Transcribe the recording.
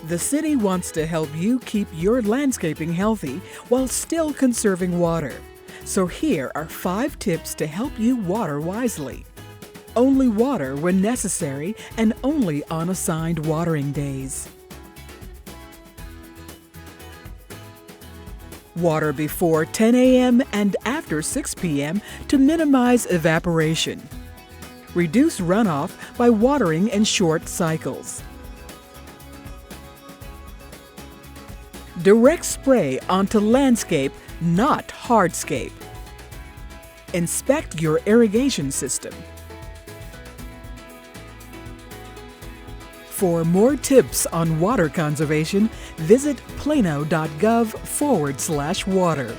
The city wants to help you keep your landscaping healthy while still conserving water. So here are 5 tips to help you water wisely. Only water when necessary and only on assigned watering days. Water before 10 a.m. and after 6 p.m. to minimize evaporation. Reduce runoff by watering in short cycles. Direct spray onto landscape, not hardscape. Inspect your irrigation system. For more tips on water conservation, visit Plano.gov/water.